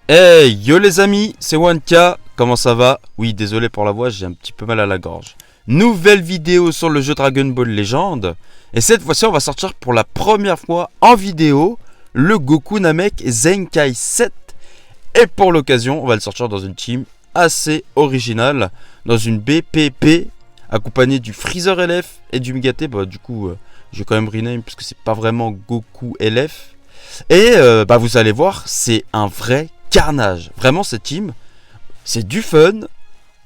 Hey, yo les amis, c'est Wanka, comment ça va? Oui, désolé pour la voix, j'ai un petit peu mal à la gorge. Nouvelle vidéo sur le jeu Dragon Ball Legend. Et cette fois-ci, on va sortir pour la première fois en vidéo le Goku Namek Zenkai 7. Et pour l'occasion, on va le sortir dans une team assez originale, dans une BPP, accompagnée du Freezer LF et du Migate. Bah, du coup, je vais quand même rename parce que c'est pas vraiment Goku LF. Et vous allez voir, c'est un vrai carnage. Vraiment, cette team, c'est du fun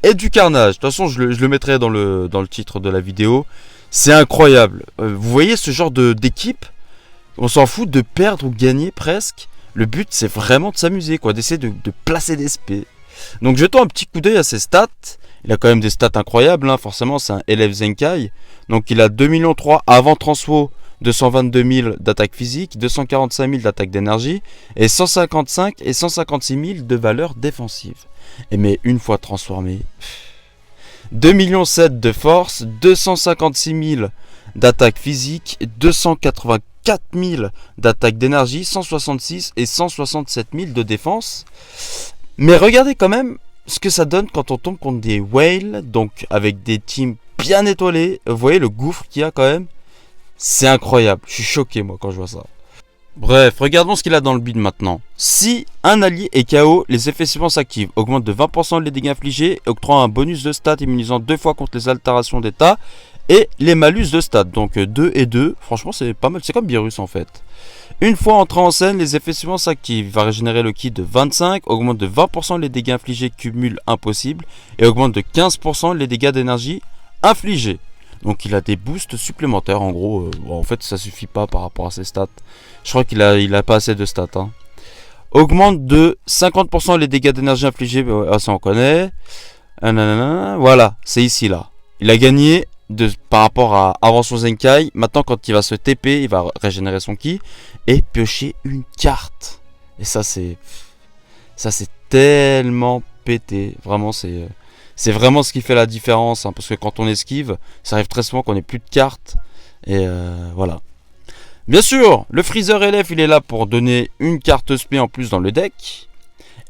et du carnage. De toute façon, je le mettrai dans le titre de la vidéo. C'est incroyable. Vous voyez ce genre d'équipe, on s'en fout de perdre ou gagner presque. Le but, c'est vraiment de s'amuser, quoi, d'essayer de placer des SP. Donc, jetons un petit coup d'œil à ses stats. Il a quand même des stats incroyables, hein. Forcément, c'est un LF Zenkai. Donc, il a 2,3 millions avant transfo, 222 000 d'attaque physique, 245 000 d'attaque d'énergie, et 155 et 156 000 de valeur défensive. Et mais une fois transformé, 2,7 millions de force, 256 000 d'attaque physique, 284 000 d'attaque d'énergie, 166 et 167 000 de défense. Mais regardez quand même ce que ça donne quand on tombe contre des whales, donc avec des teams bien étoilés. Vous voyez le gouffre qu'il y a quand même. C'est incroyable, je suis choqué moi quand je vois ça. Bref, regardons ce qu'il a dans le build maintenant. Si un allié est KO, les effets suivants s'activent. Augmente de 20% les dégâts infligés, octroie un bonus de stats immunisant 2 fois contre les altérations d'état et les malus de stats. Donc 2 et 2, franchement c'est pas mal, c'est comme Virus en fait. Une fois entré en scène, les effets suivants s'activent. Il va régénérer le ki de 25, augmente de 20% les dégâts infligés, cumul impossible, et augmente de 15% les dégâts d'énergie infligés. Donc il a des boosts supplémentaires en gros. En fait ça suffit pas par rapport à ses stats. Je crois qu'il a pas assez de stats. Hein. Augmente de 50% les dégâts d'énergie infligés. Ça on connaît. Voilà, c'est ici là. Il a gagné par rapport à avant son Zenkai. Maintenant quand il va se TP, il va régénérer son ki et piocher une carte. Et ça c'est tellement pété. Vraiment c'est vraiment ce qui fait la différence, hein, parce que quand on esquive, ça arrive très souvent qu'on n'ait plus de cartes. Et voilà. Bien sûr, le Freezer LF, il est là pour donner une carte SP en plus dans le deck.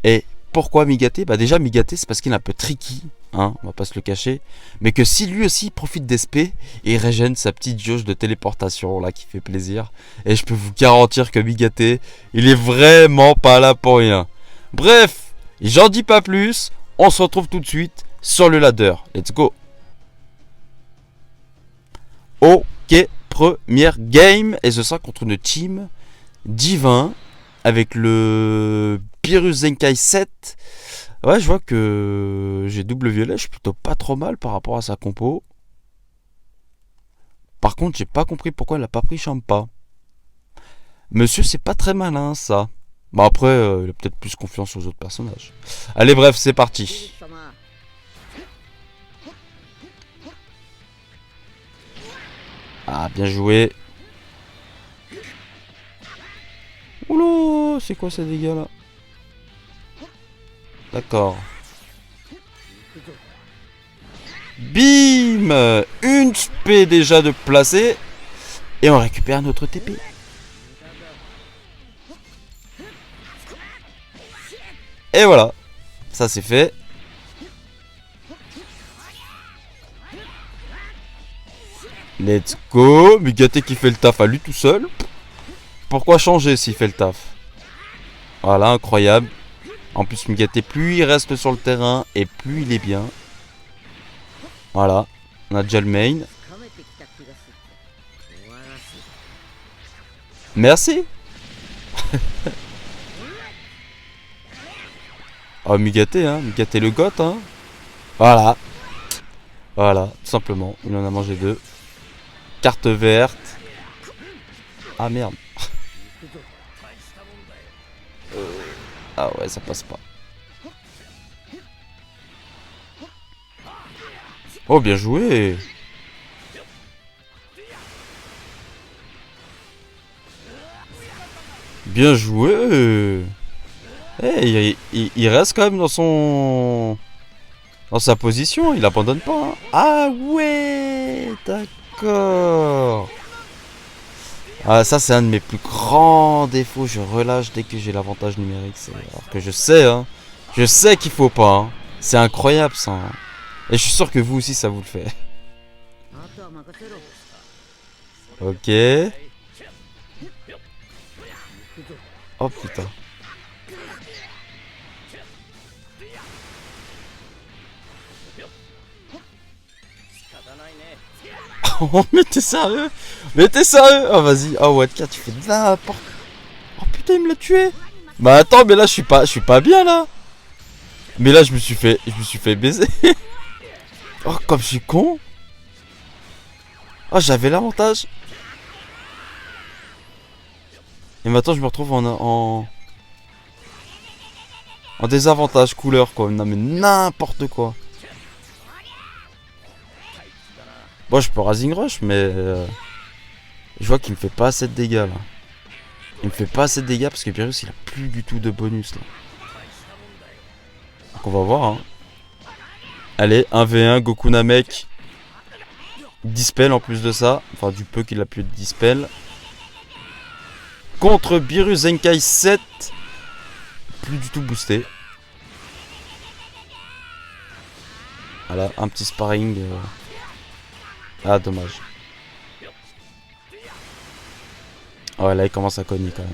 Et pourquoi Migate? Bah déjà, Migate, c'est parce qu'il est un peu tricky, hein, on va pas se le cacher. Mais que si lui aussi profite d'SP, il régène sa petite jauge de téléportation, là, qui fait plaisir. Et je peux vous garantir que Migate, il est vraiment pas là pour rien. Bref, j'en dis pas plus, on se retrouve tout de suite sur le ladder. Let's go. Ok, première game. Et ce sera contre une team divin avec le Beerus Zenkai 7. Ouais, je vois que j'ai double violet. Je suis plutôt pas trop mal par rapport à sa compo. Par contre, j'ai pas compris pourquoi elle a pas pris Champa. Monsieur, c'est pas très malin ça. Bon, après, il a peut-être plus confiance aux autres personnages. Allez, bref, c'est parti. Ah, bien joué. Oula, c'est quoi ces dégâts là? D'accord. Bim! Une spé déjà de placer. Et on récupère notre TP. Et voilà. Ça c'est fait. Let's go. Migate qui fait le taf à lui tout seul. Pourquoi changer s'il fait le taf? Voilà, incroyable. En plus, Migate, plus il reste sur le terrain et plus il est bien. Voilà. On a déjà le main. Merci. Oh, Migate, hein. Migate le goth, hein. Voilà. Voilà, tout simplement. Il en a mangé 2. Carte verte. Ah merde. Ah ouais, ça passe pas. Oh, bien joué. Bien joué. Hey, il reste quand même dans sa position, il abandonne pas. Hein. Ah ouais, d'accord. Ah, ça c'est un de mes plus grands défauts. Je relâche dès que j'ai l'avantage numérique. Alors que je sais, hein. Je sais qu'il faut pas. Hein. C'est incroyable ça. Hein. Et je suis sûr que vous aussi ça vous le fait. Ok. Oh putain. Oh mais t'es sérieux? Mais t'es sérieux? Oh vas-y. Oh Watka, tu fais de n'importe. Oh putain il me l'a tué. Bah attends mais là je suis pas bien là. Mais là je me suis fait baiser. Oh comme je suis con. Oh j'avais l'avantage. Et maintenant je me retrouve en désavantage couleur quoi. Non mais n'importe quoi. Bon je peux Rising Rush mais je vois qu'il me fait pas assez de dégâts là. Il me fait pas assez de dégâts parce que Beerus il a plus du tout de bonus là. Donc on va voir hein. Allez 1v1 Goku Namek. Dispel en plus de ça. Enfin du peu qu'il a pu dispel. Contre Beerus Zenkai 7. Plus du tout boosté. Voilà, un petit sparring. Ah, dommage. Ouais, là, il commence à cogner quand même.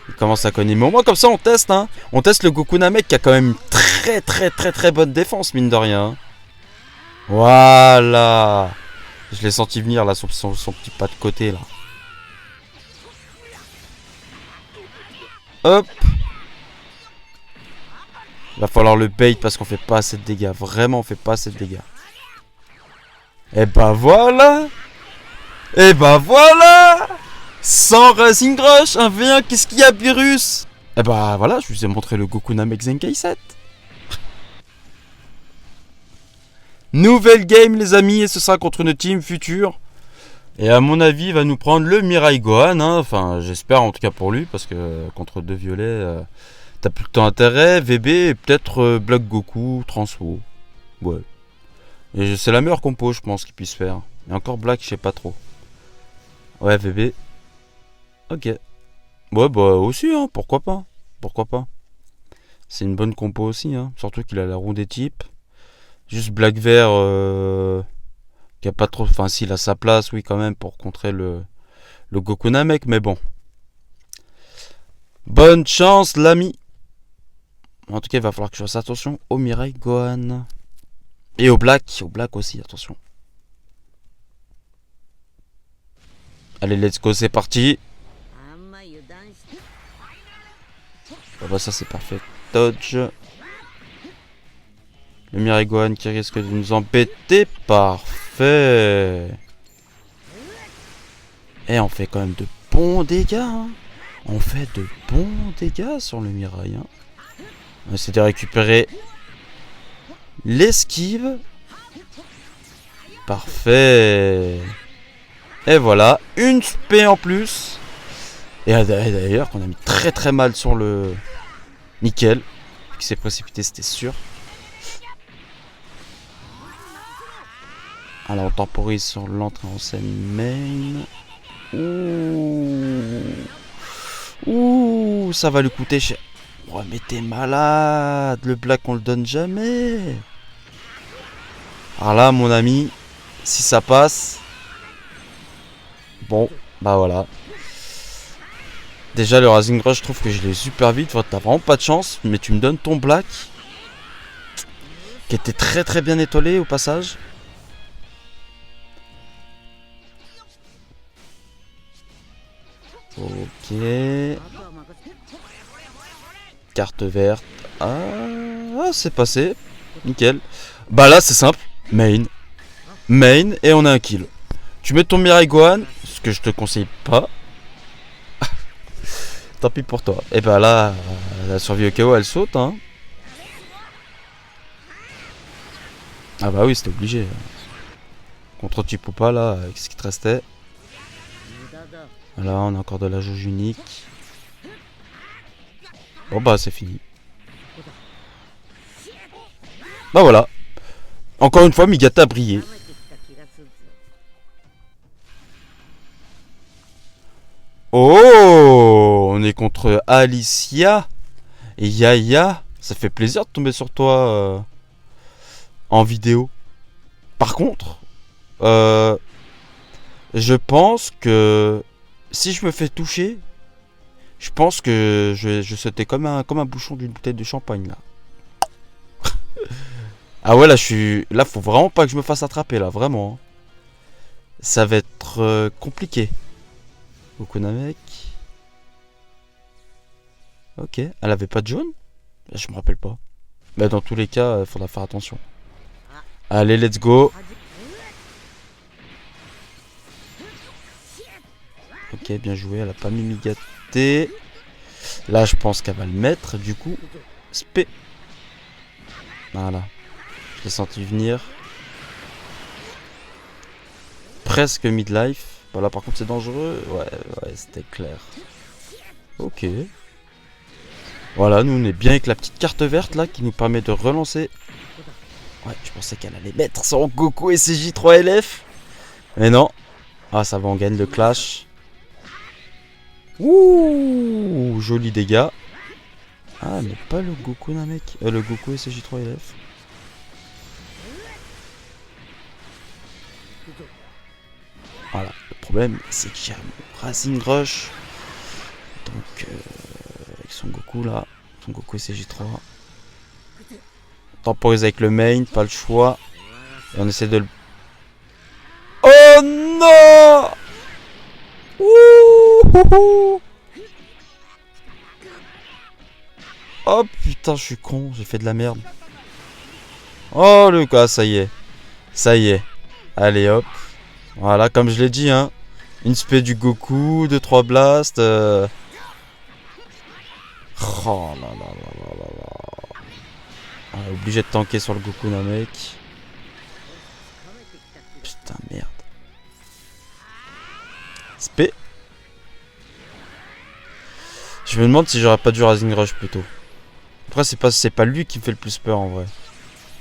Il commence à cogner. Mais au moins, comme ça, on teste, hein. On teste le Goku Namek qui a quand même une très bonne défense, mine de rien. Voilà. Je l'ai senti venir, là, son petit pas de côté, là. Hop. Va falloir le bait parce qu'on fait pas assez de dégâts. Vraiment, on fait pas assez de dégâts. Et bah voilà. Et bah voilà. Sans Rising Rush, 1v1, qu'est-ce qu'il y a, Beerus? Et bah voilà, je vous ai montré le Goku Namek Zenkai 7. Nouvelle game, les amis, et ce sera contre une team future. Et à mon avis, il va nous prendre le Mirai Gohan. Hein. Enfin, j'espère en tout cas pour lui, parce que contre deux violets, t'as plus de temps intérêt. VB et peut-être Black Goku, Transwo. Ouais. Et c'est la meilleure compo, je pense, qu'il puisse faire. Et encore Black, je sais pas trop. Ouais, VB. Ok. Ouais, bah aussi, hein, pourquoi pas. Pourquoi pas. C'est une bonne compo aussi, hein. Surtout qu'il a la roue des types. Juste Black Vert, qui a pas trop. Enfin, s'il a sa place, oui, quand même, pour contrer le Goku Namek, mais bon. Bonne chance, l'ami. En tout cas, il va falloir que je fasse attention au Mirai Gohan. Et au Black aussi, attention. Allez, let's go, c'est parti. Oh bah ça c'est parfait. Dodge. Le Mirai Gohan qui risque de nous embêter. Parfait. Et on fait quand même de bons dégâts. Hein. On fait de bons dégâts sur le Mirai. Hein. On essaie de récupérer l'esquive. Parfait. Et voilà. Une spé en plus. Et d'ailleurs qu'on a mis très mal sur le nickel. Qui s'est précipité, c'était sûr. Alors on temporise sur l'entrée en scène main. Ouh, ça va lui coûter cher. Oh mais t'es malade. Le black on le donne jamais. Alors là mon ami, si ça passe. Bon, bah voilà. Déjà le Rising Rush, je trouve que je l'ai super vite. Enfin, t'as vraiment pas de chance, mais tu me donnes ton black. Qui était très bien étoilé au passage. Ok. Carte verte. Ah, c'est passé. Nickel. Bah là c'est simple. Main. Et on a un kill. Tu mets ton Mirai Gohan, ce que je te conseille pas. Tant pis pour toi. Et bah là, la survie au KO elle saute. Hein. Ah bah oui, c'était obligé. Contre Chipupa là, qu'est-ce qui te restait? Là, on a encore de la jauge unique. Bon bah c'est fini. Bah voilà. Encore une fois, Migata a brillé. Oh, on est contre Alicia et Yaya. Ça fait plaisir de tomber sur toi en vidéo. Par contre, je pense que si je me fais toucher, je pense que je sautais comme un bouchon d'une bouteille de champagne là. Ah ouais, là, faut vraiment pas que je me fasse attraper là, vraiment. Ça va être compliqué. Okunamek. Ok, elle avait pas de jaune? Je me rappelle pas. Mais dans tous les cas, il faudra faire attention. Allez, let's go. Ok, bien joué, elle a pas mis Migaté. Là, je pense qu'elle va le mettre, du coup. Spé. Voilà. Je l'ai senti venir. Presque midlife. Voilà, par contre, c'est dangereux. Ouais, c'était clair. Ok. Voilà, nous, on est bien avec la petite carte verte, là, qui nous permet de relancer. Ouais, je pensais qu'elle allait mettre son Goku et ses J3LF. Mais non. Ah, ça va, on gagne le clash. Ouh, joli dégâts. Ah, mais pas le Goku d'un mec. Le Goku et ses J3LF. Voilà, le problème c'est que j'ai un Racing Rush. Donc, avec son Goku là, son Goku et ses J3. On temporise avec le main, pas le choix. Et on essaie de le. Oh non! Ouh! Oh putain, je suis con, j'ai fait de la merde. Oh le gars, ça y est. Ça y est. Allez hop. Voilà, comme je l'ai dit, hein. Une spé du Goku, 2-3 blasts. Oh là là là là là là. Ah, obligé de tanker sur le Goku Namek. Putain, merde. Spé. Je me demande si j'aurais pas dû Rising Rush plutôt. Après, c'est pas lui qui me fait le plus peur en vrai.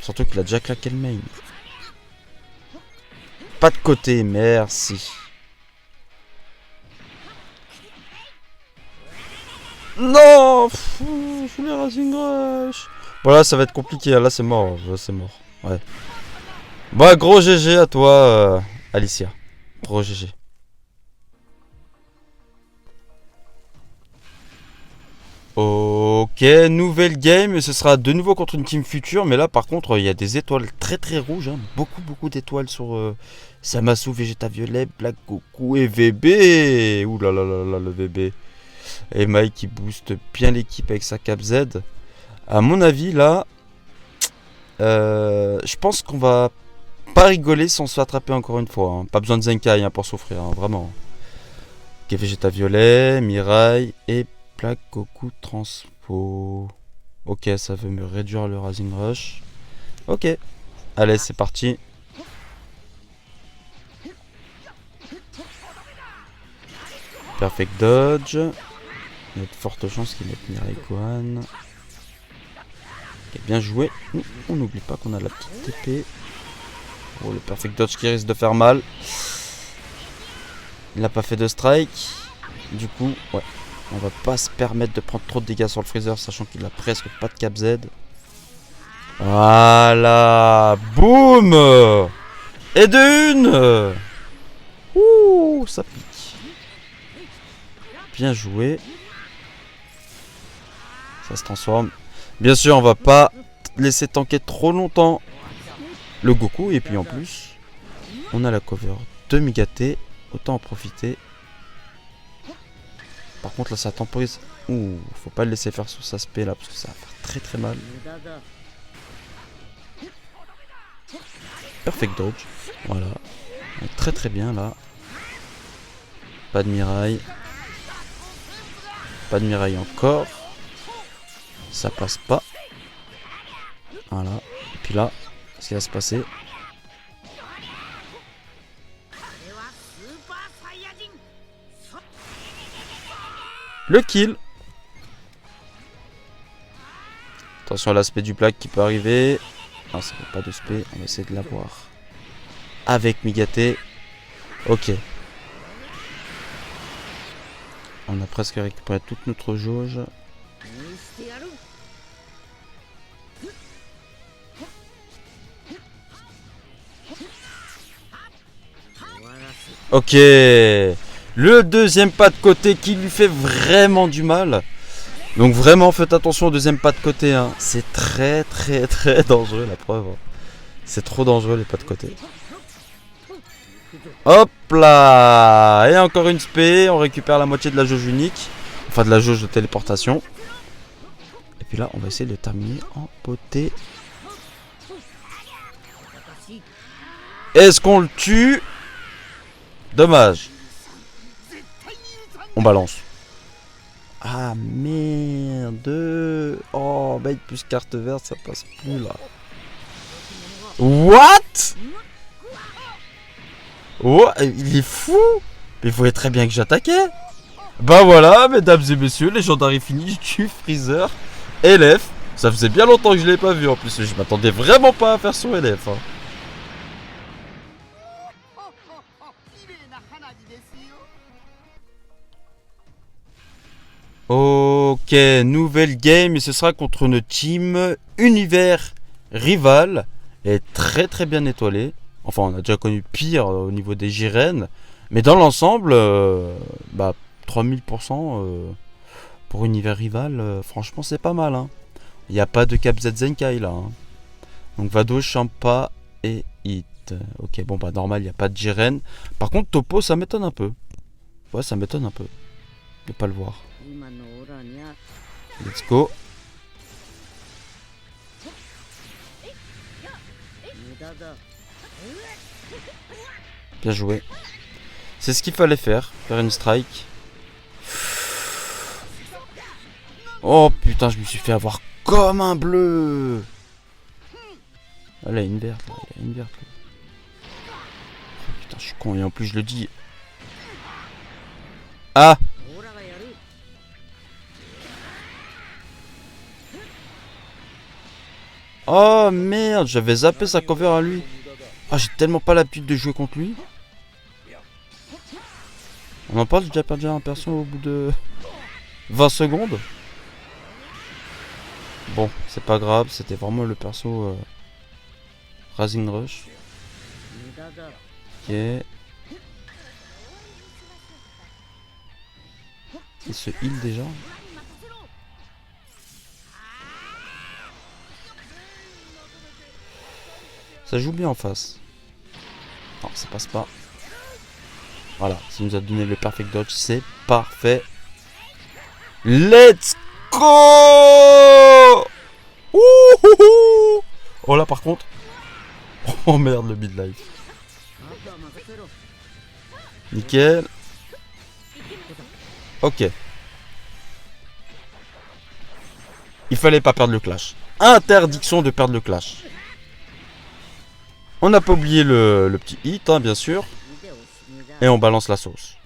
Surtout qu'il a déjà claqué le main. Pas de côté, merci. Non, je voulais Rising Rush. Voilà, ça va être compliqué. Là, c'est mort. C'est mort. Ouais. Bah, gros GG à toi, Alicia. Gros GG. Ok, nouvelle game. Ce sera de nouveau contre une team future. Mais là, par contre, il y a des étoiles très très rouges. Hein. Beaucoup d'étoiles sur Zamasu, Vegeta Violet, Black Goku et VB. Ouh là là là là, le VB. Et Mike qui booste bien l'équipe avec sa cap Z. À mon avis, là, je pense qu'on va pas rigoler si on se fait attraper encore une fois. Hein. Pas besoin de Zenkai hein, pour souffrir, hein, vraiment. Ok, Vegeta Violet, Mirai et Black Goku Transpo. Ok, ça veut me réduire le Rising Rush. Ok, allez, c'est parti. Perfect Dodge. Il y a de fortes chances qu'il mette Mirai Gohan. Ok, bien joué. On n'oublie pas qu'on a la petite épée. Oh, le Perfect Dodge qui risque de faire mal. Il n'a pas fait de strike. Du coup, ouais. On va pas se permettre de prendre trop de dégâts sur le Freezer, sachant qu'il a presque pas de cap Z. Voilà. Boum. Et de une. Ouh, ça pique. Bien joué. Ça se transforme. Bien sûr, on va pas laisser tanker trop longtemps le Goku. Et puis en plus, on a la cover de Migaté. Autant en profiter. Par contre là ça temporise. Ouh, faut pas le laisser faire sur sa spé là parce que ça va faire très mal. Perfect dodge. Voilà. Très bien là. Pas de Mirai. Pas de Mirai encore. Ça passe pas. Voilà. Et puis là, ce qui va se passer. Le kill. Attention à l'aspect du Black qui peut arriver. Non, ça fait pas de spé. On va essayer de l'avoir. Avec Migaté. Ok. On a presque récupéré toute notre jauge. Ok. Le deuxième pas de côté qui lui fait vraiment du mal. Donc vraiment faites attention au deuxième pas de côté. Hein. C'est très dangereux la preuve. C'est trop dangereux les pas de côté. Hop là. Et encore une spé. On récupère la moitié de la jauge unique. Enfin de la jauge de téléportation. Et puis là on va essayer de terminer en beauté. Est-ce qu'on le tue? Dommage. On balance. Ah merde. Oh, bait plus carte verte, ça passe plus là. What? Oh, il est fou. Mais il voyait très bien que j'attaquais. Bah voilà, mesdames et messieurs, légendaire fini, je tue Freezer. LF. Ça faisait bien longtemps que je l'ai pas vu en plus. Je m'attendais vraiment pas à faire son LF. Hein. Ok, nouvelle game et ce sera contre une team univers rival et très bien étoilée. Enfin, on a déjà connu pire au niveau des Jiren, mais dans l'ensemble, 3000% pour univers rival, franchement c'est pas mal. Hein. Il n'y a pas de Cap Z Zenkai là. Hein. Donc Vado, Champa et Hit. Ok, bon bah normal, il n'y a pas de Jiren. Par contre, Topo, ça m'étonne un peu. Ouais, ça m'étonne un peu de pas le voir. Let's go. Bien joué. C'est ce qu'il fallait faire une strike. Oh putain, je me suis fait avoir comme un bleu. Ah là, il y a une verte là. Il y a une verte là. Oh putain, je suis con et en plus je le dis. Ah. Oh merde, j'avais zappé sa cover à lui. Ah, j'ai tellement pas l'habitude de jouer contre lui. On en parle, j'ai déjà perdu un perso au bout de 20 secondes. Bon, c'est pas grave, c'était vraiment le perso Rising Rush. Ok. Il se heal déjà. Ça joue bien en face. Non, ça passe pas. Voilà, ça nous a donné le perfect dodge, c'est parfait. Let's go! Ouhouhou! Oh là par contre. Oh merde, le midlife. Nickel. Ok. Il fallait pas perdre le clash. Interdiction de perdre le clash. On n'a pas oublié le petit hit, hein, bien sûr. Et on balance la sauce.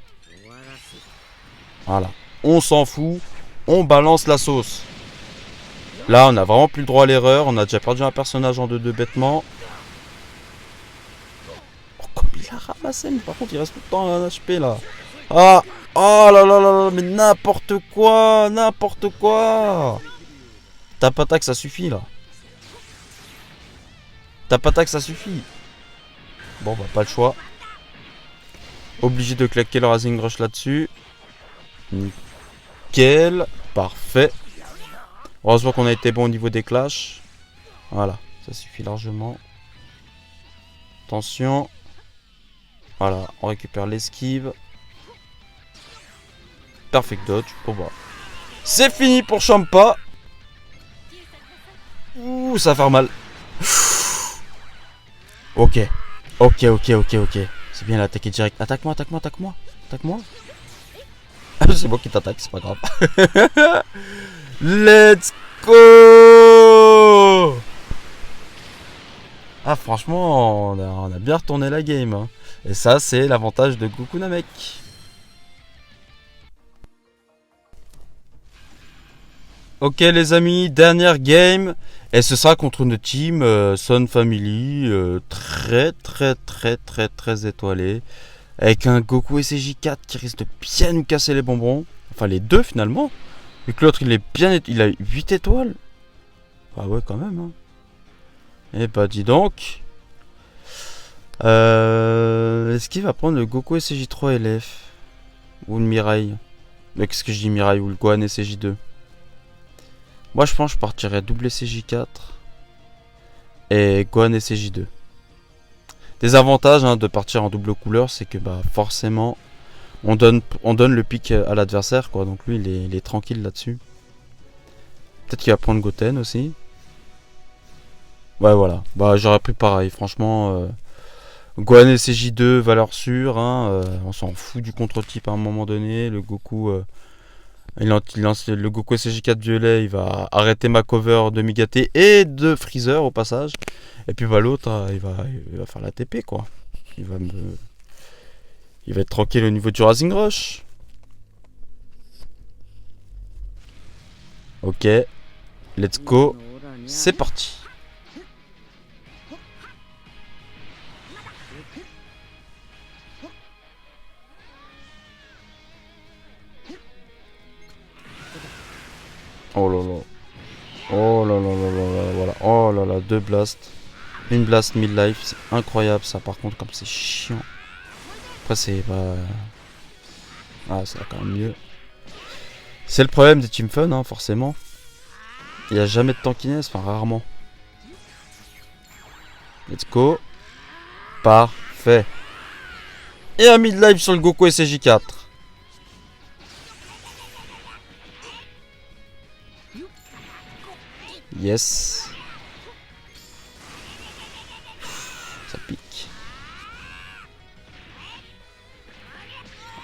Voilà. On s'en fout. On balance la sauce. Là, on n'a vraiment plus le droit à l'erreur. On a déjà perdu un personnage en 2-2 bêtement. Oh, comme il a ramassé. Mais par contre, il reste tout le temps un HP là. Ah. Oh là là là là. Mais n'importe quoi. N'importe quoi. T'as pas que ça suffit là. T'as pas que ça suffit. Bon bah pas le choix. Obligé de claquer le Rising Rush là-dessus. Nickel. Parfait. Heureusement qu'on a été bon au niveau des clashs. Voilà. Ça suffit largement. Attention. Voilà. On récupère l'esquive. Perfect dodge. Bon bah. C'est fini pour Champa. Ouh, ça va faire mal. Ok. Ok. C'est bien l'attaquer direct. Attaque-moi. Attaque-moi. Ah, c'est moi qui t'attaque, c'est pas grave. Let's go! Ah, franchement, on a bien retourné la game. Hein. Et ça, c'est l'avantage de Goku Namek. Ok les amis, dernière game. Et ce sera contre une team Sun Family très étoilée. Avec un Goku SCJ4 qui risque de bien nous casser les bonbons. Enfin les deux finalement. Vu que l'autre il est bien... Il a 8 étoiles. Bah ouais quand même. Hein. Eh bah dis donc. Est-ce qu'il va prendre le Goku SCJ3 LF? Ou le Mirai? Mais qu'est-ce que je dis Mirai? Ou le Gohan SCJ2? Moi je pense que je partirais double SCJ4 et Gohan SCJ2. Des avantages hein, de partir en double couleur, c'est que bah forcément on donne le pic à l'adversaire quoi. Donc lui il est tranquille là-dessus. Peut-être qu'il va prendre Goten aussi. Ouais voilà. Bah j'aurais pris pareil. Franchement Gohan SCJ2 valeur sûre. Hein, on s'en fout du contre-type à un moment donné. Le Goku il lance le Goku SCJ4 violet, il va arrêter ma cover de Migate et de Freezer au passage. Et puis bah, l'autre, il va faire la TP quoi. Il va être tranquille au niveau du Rising Rush. Ok, let's go. C'est parti. Oh là là. Oh là là là là là, voilà. Oh là là, 2 blasts. Une blast mid-life, c'est incroyable ça par contre comme c'est chiant. Après c'est pas... Ah ça va quand même mieux. C'est le problème des Team Fun hein, forcément. Il n'y a jamais de tankiness, enfin rarement. Let's go. Parfait. Et un mid-life sur le Goku SCJ4. Yes. Ça pique.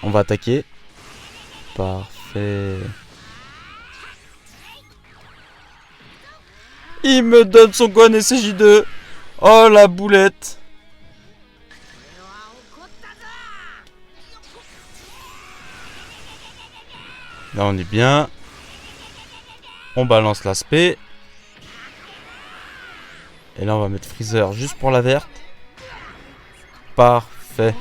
On va attaquer. Parfait. Il me donne son Gohan SCJ2. Oh la boulette. Là on est bien. On balance l'aspect. Et là on va mettre Freezer juste pour la verte. Parfait.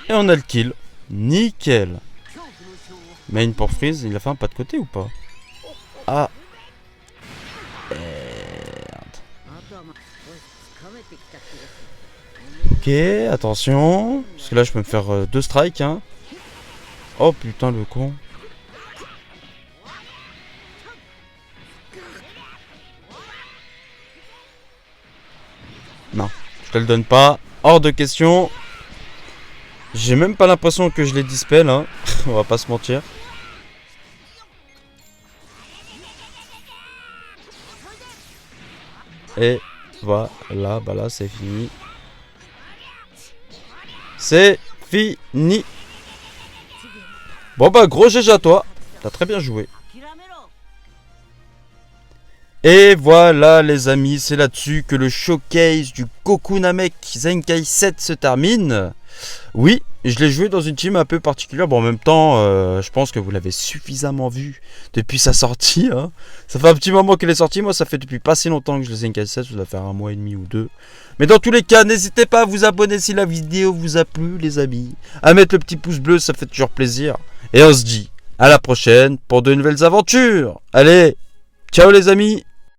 Et on a le kill. Nickel. Main pour Freeze, il a fait un pas de côté ou pas? Ah. Merde. Ok, attention. Parce que là je peux me faire 2 strikes. Hein. Oh putain le con. Non, je te le donne pas. Hors de question. J'ai même pas l'impression que je les dispel. Hein. On va pas se mentir. Et voilà, bah là c'est fini. C'est fini. Bon bah gros GG à toi. T'as très bien joué. Et voilà les amis, c'est là-dessus que le showcase du Goku Namek Zenkai 7 se termine. Oui, je l'ai joué dans une team un peu particulière. Bon, en même temps, je pense que vous l'avez suffisamment vu depuis sa sortie. Hein. Ça fait un petit moment qu'elle est sortie. Moi, ça fait depuis pas si longtemps que je le Zenkai 7. Ça doit faire 1 mois et demi ou 2. Mais dans tous les cas, n'hésitez pas à vous abonner si la vidéo vous a plu, les amis. À mettre le petit pouce bleu, ça fait toujours plaisir. Et on se dit à la prochaine pour de nouvelles aventures. Allez, ciao les amis.